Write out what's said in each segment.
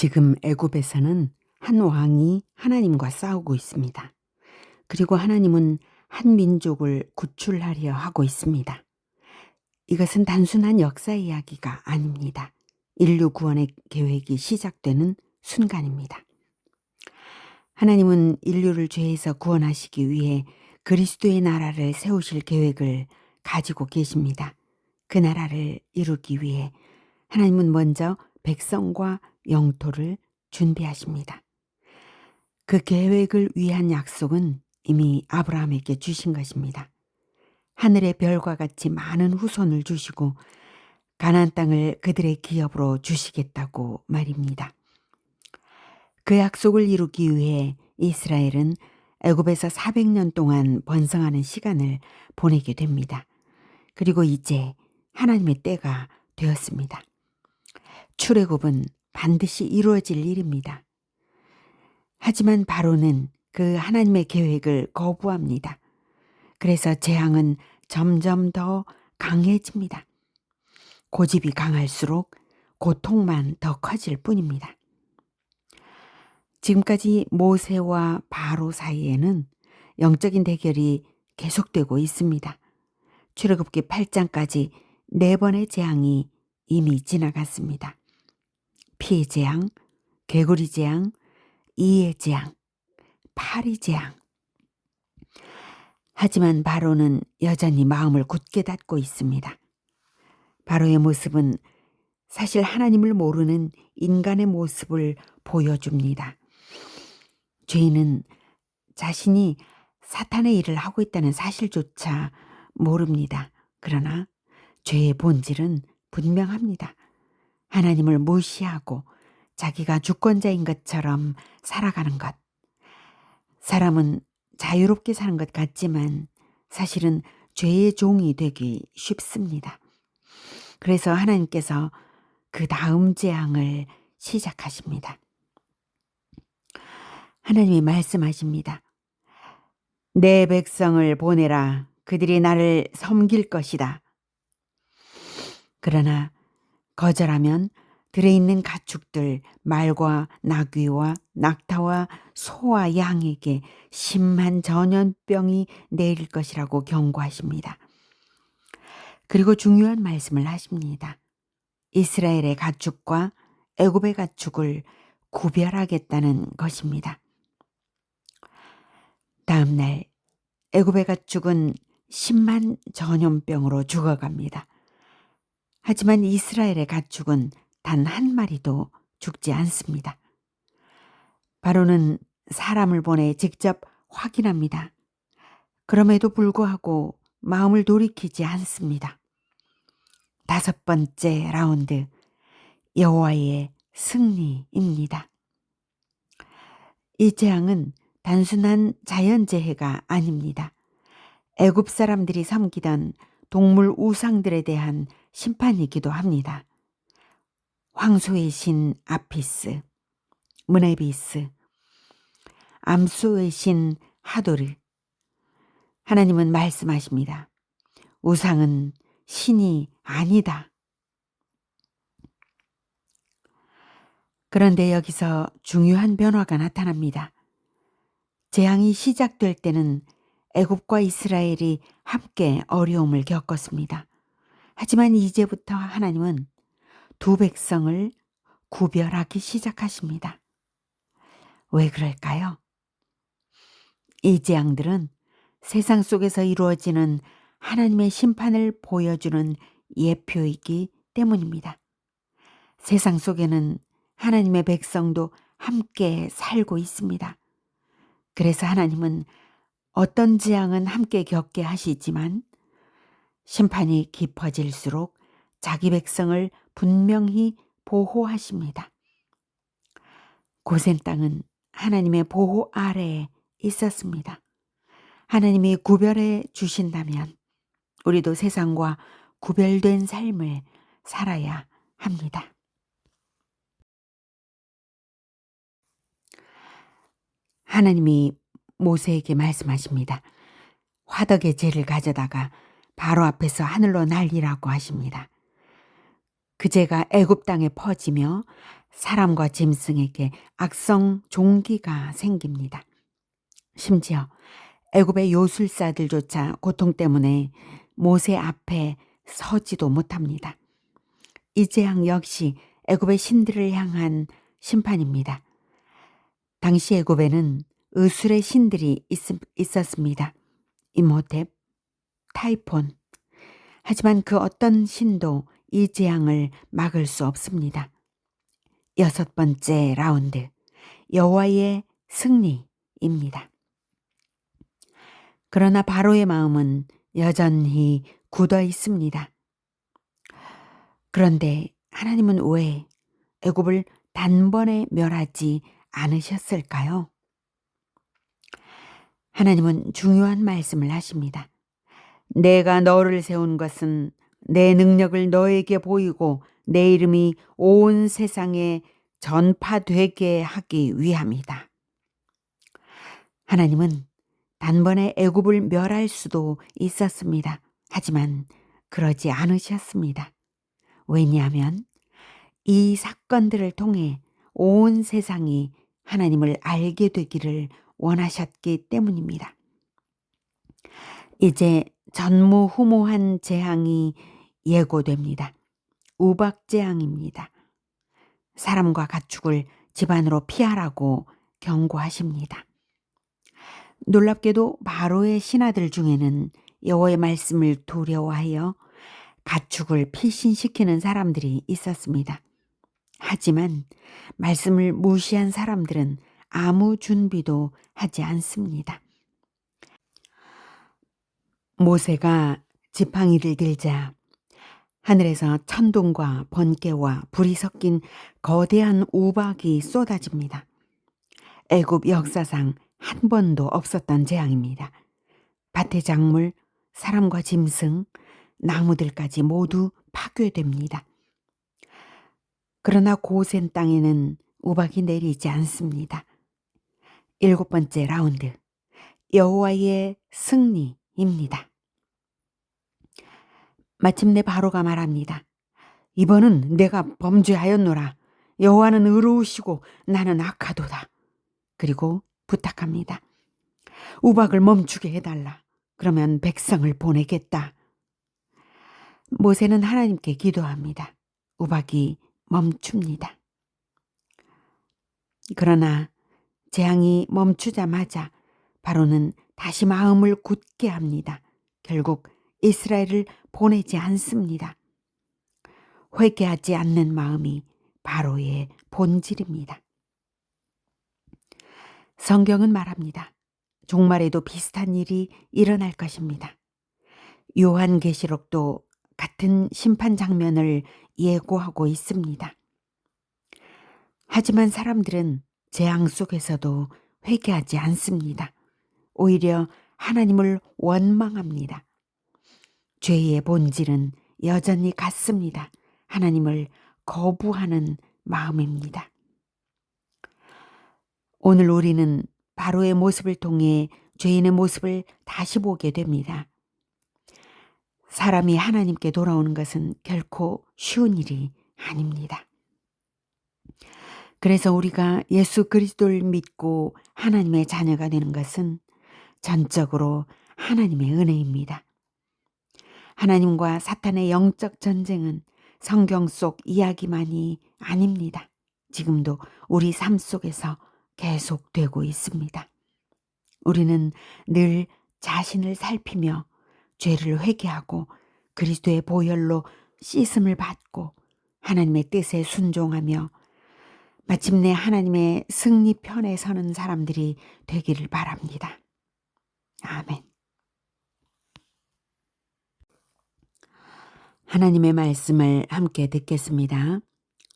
지금 애굽에서는 한 왕이 하나님과 싸우고 있습니다. 그리고 하나님은 한 민족을 구출하려 하고 있습니다. 이것은 단순한 역사 이야기가 아닙니다. 인류 구원의 계획이 시작되는 순간입니다. 하나님은 인류를 죄에서 구원하시기 위해 그리스도의 나라를 세우실 계획을 가지고 계십니다. 그 나라를 이루기 위해 하나님은 먼저 백성과 영토를 준비하십니다. 그 계획을 위한 약속은 이미 아브라함에게 주신 것입니다. 하늘의 별과 같이 많은 후손을 주시고 가나안 땅을 그들의 기업으로 주시겠다고 말입니다. 그 약속을 이루기 위해 이스라엘은 애굽에서 400년 동안 번성하는 시간을 보내게 됩니다. 그리고 이제 하나님의 때가 되었습니다. 출애굽은 반드시 이루어질 일입니다. 하지만 바로는 그 하나님의 계획을 거부합니다. 그래서 재앙은 점점 더 강해집니다. 고집이 강할수록 고통만 더 커질 뿐입니다. 지금까지 모세와 바로 사이에는 영적인 대결이 계속되고 있습니다. 출애굽기 8장까지 4번의 재앙이 이미 지나갔습니다. 피의 재앙, 개구리 재앙, 이의 재앙, 파리 재앙. 하지만 바로는 여전히 마음을 굳게 닫고 있습니다. 바로의 모습은 사실 하나님을 모르는 인간의 모습을 보여줍니다. 죄인은 자신이 사탄의 일을 하고 있다는 사실조차 모릅니다. 그러나 죄의 본질은 분명합니다. 하나님을 무시하고 자기가 주권자인 것처럼 살아가는 것. 사람은 자유롭게 사는 것 같지만 사실은 죄의 종이 되기 쉽습니다. 그래서 하나님께서 그 다음 재앙을 시작하십니다. 하나님이 말씀하십니다. 내 백성을 보내라. 그들이 나를 섬길 것이다. 그러나 거절하면 들에 있는 가축들, 말과 나귀와 낙타와 소와 양에게 심한 전염병이 내릴 것이라고 경고하십니다. 그리고 중요한 말씀을 하십니다. 이스라엘의 가축과 애굽의 가축을 구별하겠다는 것입니다. 다음 날 애굽의 가축은 심한 전염병으로 죽어갑니다. 하지만 이스라엘의 가축은 단 한 마리도 죽지 않습니다. 바로는 사람을 보내 직접 확인합니다. 그럼에도 불구하고 마음을 돌이키지 않습니다. 5번째 라운드, 여호와의 승리입니다. 이 재앙은 단순한 자연재해가 아닙니다. 애굽 사람들이 섬기던 동물 우상들에 대한 심판이기도 합니다. 황소의 신 아피스, 무네비스, 암수의 신 하도르. 하나님은 말씀하십니다. 우상은 신이 아니다. 그런데 여기서 중요한 변화가 나타납니다. 재앙이 시작될 때는 애굽과 이스라엘이 함께 어려움을 겪었습니다. 하지만 이제부터 하나님은 두 백성을 구별하기 시작하십니다. 왜 그럴까요? 이 재앙들은 세상 속에서 이루어지는 하나님의 심판을 보여주는 예표이기 때문입니다. 세상 속에는 하나님의 백성도 함께 살고 있습니다. 그래서 하나님은 어떤 재앙은 함께 겪게 하시지만 심판이 깊어질수록 자기 백성을 분명히 보호하십니다. 고센 땅은 하나님의 보호 아래에 있었습니다. 하나님이 구별해 주신다면 우리도 세상과 구별된 삶을 살아야 합니다. 하나님이 모세에게 말씀하십니다. 화덕의 재를 가져다가 바로 앞에서 하늘로 날리라고 하십니다. 그 재가 애굽 땅에 퍼지며 사람과 짐승에게 악성 종기가 생깁니다. 심지어 애굽의 요술사들조차 고통 때문에 모세 앞에 서지도 못합니다. 이 재앙 역시 애굽의 신들을 향한 심판입니다. 당시 애굽에는 의술의 신들이 있었습니다. 임호텝, 타이폰. 하지만 그 어떤 신도 이 재앙을 막을 수 없습니다. 6번째 라운드, 여호와의 승리입니다. 그러나 바로의 마음은 여전히 굳어 있습니다. 그런데 하나님은 왜 애굽을 단번에 멸하지 않으셨을까요? 하나님은 중요한 말씀을 하십니다. 내가 너를 세운 것은 내 능력을 너에게 보이고 내 이름이 온 세상에 전파되게 하기 위함이다. 하나님은 단번에 애굽을 멸할 수도 있었습니다. 하지만 그러지 않으셨습니다. 왜냐하면 이 사건들을 통해 온 세상이 하나님을 알게 되기를 원하셨기 때문입니다. 이제 전무후무한 재앙이 예고됩니다. 우박재앙입니다. 사람과 가축을 집안으로 피하라고 경고하십니다. 놀랍게도 바로의 신하들 중에는 여호와의 말씀을 두려워하여 가축을 피신시키는 사람들이 있었습니다. 하지만 말씀을 무시한 사람들은 아무 준비도 하지 않습니다. 모세가 지팡이를 들자 하늘에서 천둥과 번개와 불이 섞인 거대한 우박이 쏟아집니다. 애굽 역사상 한 번도 없었던 재앙입니다. 밭의 작물, 사람과 짐승, 나무들까지 모두 파괴됩니다. 그러나 고센 땅에는 우박이 내리지 않습니다. 7번째 라운드, 여호와의 승리입니다. 마침내 바로가 말합니다. 이번은 내가 범죄하였노라. 여호와는 의로우시고 나는 악하도다. 그리고 부탁합니다. 우박을 멈추게 해달라. 그러면 백성을 보내겠다. 모세는 하나님께 기도합니다. 우박이 멈춥니다. 그러나 재앙이 멈추자마자 바로는 다시 마음을 굳게 합니다. 결국 이스라엘을 보내지 않습니다. 회개하지 않는 마음이 바로의 본질입니다. 성경은 말합니다. 종말에도 비슷한 일이 일어날 것입니다. 요한계시록도 같은 심판 장면을 예고하고 있습니다. 하지만 사람들은 재앙 속에서도 회개하지 않습니다. 오히려 하나님을 원망합니다. 죄의 본질은 여전히 같습니다. 하나님을 거부하는 마음입니다. 오늘 우리는 바로의 모습을 통해 죄인의 모습을 다시 보게 됩니다. 사람이 하나님께 돌아오는 것은 결코 쉬운 일이 아닙니다. 그래서 우리가 예수 그리스도를 믿고 하나님의 자녀가 되는 것은 전적으로 하나님의 은혜입니다. 하나님과 사탄의 영적 전쟁은 성경 속 이야기만이 아닙니다. 지금도 우리 삶 속에서 계속되고 있습니다. 우리는 늘 자신을 살피며 죄를 회개하고 그리스도의 보혈로 씻음을 받고 하나님의 뜻에 순종하며 마침내 하나님의 승리 편에 서는 사람들이 되기를 바랍니다. 아멘. 하나님의 말씀을 함께 듣겠습니다.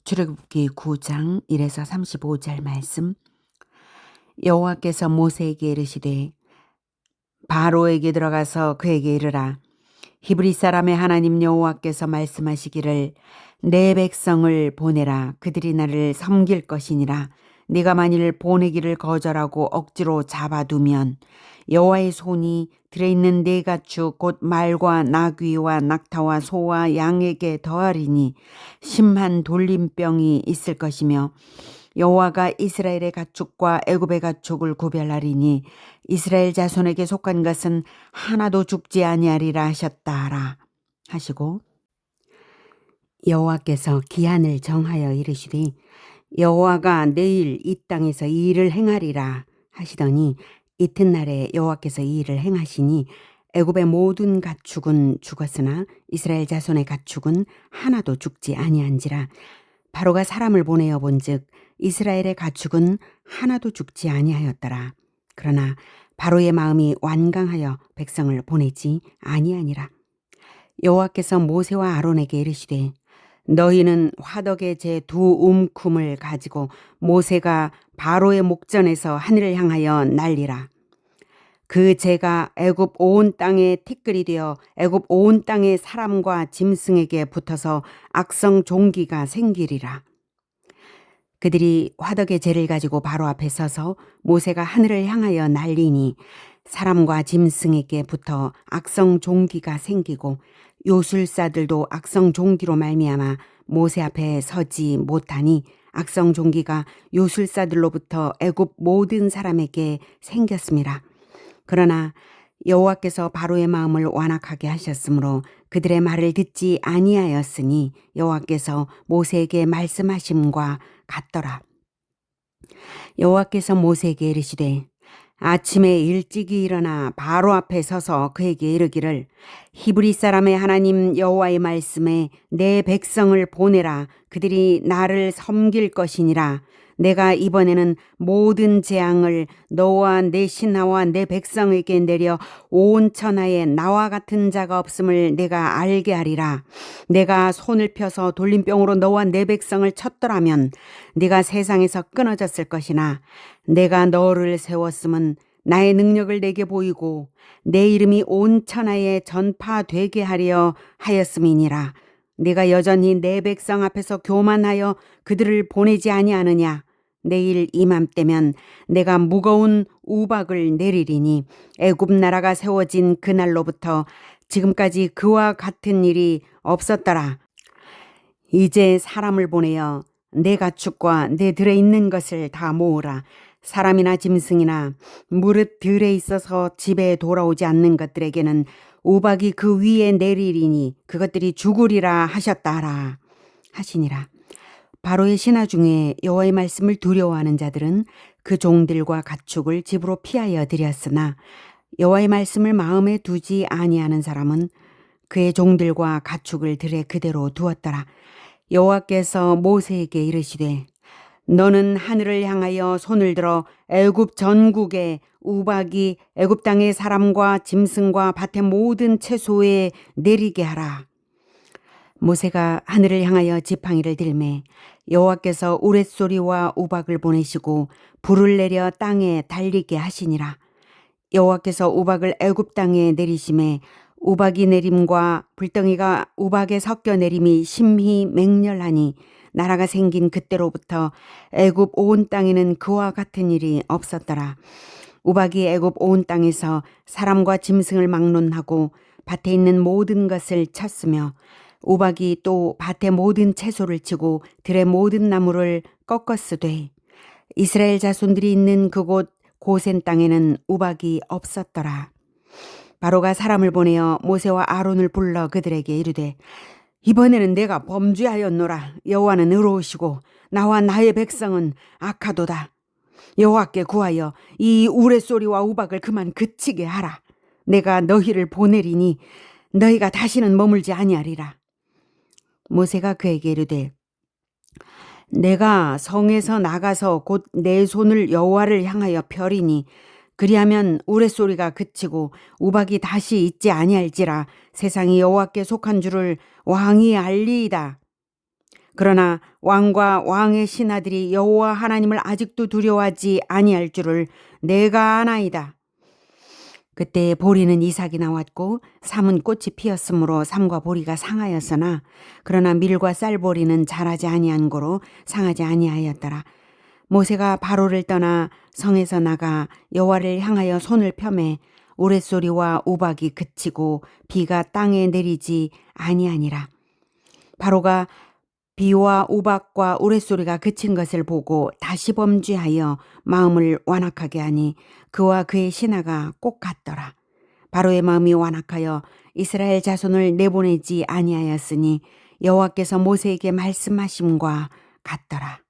출애굽기 9장 1에서 35절 말씀. 여호와께서 모세에게 이르시되 바로에게 들어가서 그에게 이르라. 히브리 사람의 하나님 여호와께서 말씀하시기를 내 백성을 보내라. 그들이 나를 섬길 것이니라. 네가 만일 보내기를 거절하고 억지로 잡아두면 여호와의 손이 들에 있는 네 가축 곧 말과 나귀와 낙타와 소와 양에게 더하리니 심한 돌림병이 있을 것이며 여호와가 이스라엘의 가축과 애굽의 가축을 구별하리니 이스라엘 자손에게 속한 것은 하나도 죽지 아니하리라 하셨다라 하시고 여호와께서 기한을 정하여 이르시되 여호와가 내일 이 땅에서 이 일을 행하리라 하시더니 이튿날에 여호와께서 이 일을 행하시니 애굽의 모든 가축은 죽었으나 이스라엘 자손의 가축은 하나도 죽지 아니한지라. 바로가 사람을 보내어 본즉 이스라엘의 가축은 하나도 죽지 아니하였더라. 그러나 바로의 마음이 완강하여 백성을 보내지 아니하니라. 여호와께서 모세와 아론에게 이르시되 너희는 화덕의 제 두 움큼을 가지고 모세가 바로의 목전에서 하늘을 향하여 날리라. 그 재가 애굽 온 땅에 티끌이 되어 애굽 온 땅의 사람과 짐승에게 붙어서 악성 종기가 생기리라. 그들이 화덕의 재를 가지고 바로 앞에 서서 모세가 하늘을 향하여 날리니 사람과 짐승에게 붙어 악성 종기가 생기고 요술사들도 악성 종기로 말미암아 모세 앞에 서지 못하니 악성 종기가 요술사들로부터 애굽 모든 사람에게 생겼습니다. 그러나 여호와께서 바로의 마음을 완악하게 하셨으므로 그들의 말을 듣지 아니하였으니 여호와께서 모세에게 말씀하심과 같더라. 여호와께서 모세에게 이르시되 아침에 일찍이 일어나 바로 앞에 서서 그에게 이르기를 히브리 사람의 하나님 여호와의 말씀에 내 백성을 보내라. 그들이 나를 섬길 것이니라. 내가 이번에는 모든 재앙을 너와 내 신하와 내 백성에게 내려 온 천하에 나와 같은 자가 없음을 내가 알게 하리라. 내가 손을 펴서 돌림병으로 너와 내 백성을 쳤더라면 네가 세상에서 끊어졌을 것이나 내가 너를 세웠음은 나의 능력을 내게 보이고 내 이름이 온 천하에 전파되게 하려 하였음이니라. 네가 여전히 내 백성 앞에서 교만하여 그들을 보내지 아니하느냐. 내일 이맘때면 내가 무거운 우박을 내리리니 애굽 나라가 세워진 그날로부터 지금까지 그와 같은 일이 없었더라. 이제 사람을 보내어 내 가축과 내 들에 있는 것을 다 모으라. 사람이나 짐승이나 무릇 들에 있어서 집에 돌아오지 않는 것들에게는 우박이 그 위에 내리리니 그것들이 죽으리라 하셨다라 하시니라. 바로의 신하 중에 여호와의 말씀을 두려워하는 자들은 그 종들과 가축을 집으로 피하여 들였으나 여호와의 말씀을 마음에 두지 아니하는 사람은 그의 종들과 가축을 들에 그대로 두었더라. 여호와께서 모세에게 이르시되 너는 하늘을 향하여 손을 들어 애굽 전국에 우박이 애굽 땅의 사람과 짐승과 밭의 모든 채소에 내리게 하라. 모세가 하늘을 향하여 지팡이를 들매 여호와께서 우레소리와 우박을 보내시고 불을 내려 땅에 달리게 하시니라. 여호와께서 우박을 애굽 땅에 내리심에 우박이 내림과 불덩이가 우박에 섞여 내림이 심히 맹렬하니 나라가 생긴 그때로부터 애굽 온 땅에는 그와 같은 일이 없었더라. 우박이 애굽 온 땅에서 사람과 짐승을 막론하고 밭에 있는 모든 것을 쳤으며 우박이 또 밭의 모든 채소를 치고 들의 모든 나무를 꺾었으되 이스라엘 자손들이 있는 그곳 고센 땅에는 우박이 없었더라. 바로가 사람을 보내어 모세와 아론을 불러 그들에게 이르되 이번에는 내가 범죄하였노라. 여호와는 의로우시고 나와 나의 백성은 악하도다. 여호와께 구하여 이 우레소리와 우박을 그만 그치게 하라. 내가 너희를 보내리니 너희가 다시는 머물지 아니하리라. 모세가 그에게 이르되 내가 성에서 나가서 곧 내 손을 여호와를 향하여 펴리니 그리하면 우레소리가 그치고 우박이 다시 있지 아니할지라. 세상이 여호와께 속한 줄을 왕이 알리이다. 그러나 왕과 왕의 신하들이 여호와 하나님을 아직도 두려워하지 아니할 줄을 내가 아나이다. 그때 보리는 이삭이 나왔고 삼은 꽃이 피었으므로 삼과 보리가 상하였으나 그러나 밀과 쌀보리는 자라지 아니한 고로 상하지 아니하였더라. 모세가 바로를 떠나 성에서 나가 여호와를 향하여 손을 펴매 우레소리와 우박이 그치고 비가 땅에 내리지 아니하니라. 바로가 비와 우박과 우레소리가 그친 것을 보고 다시 범죄하여 마음을 완악하게 하니 그와 그의 신하가 꼭 같더라. 바로의 마음이 완악하여 이스라엘 자손을 내보내지 아니하였으니 여호와께서 모세에게 말씀하심과 같더라.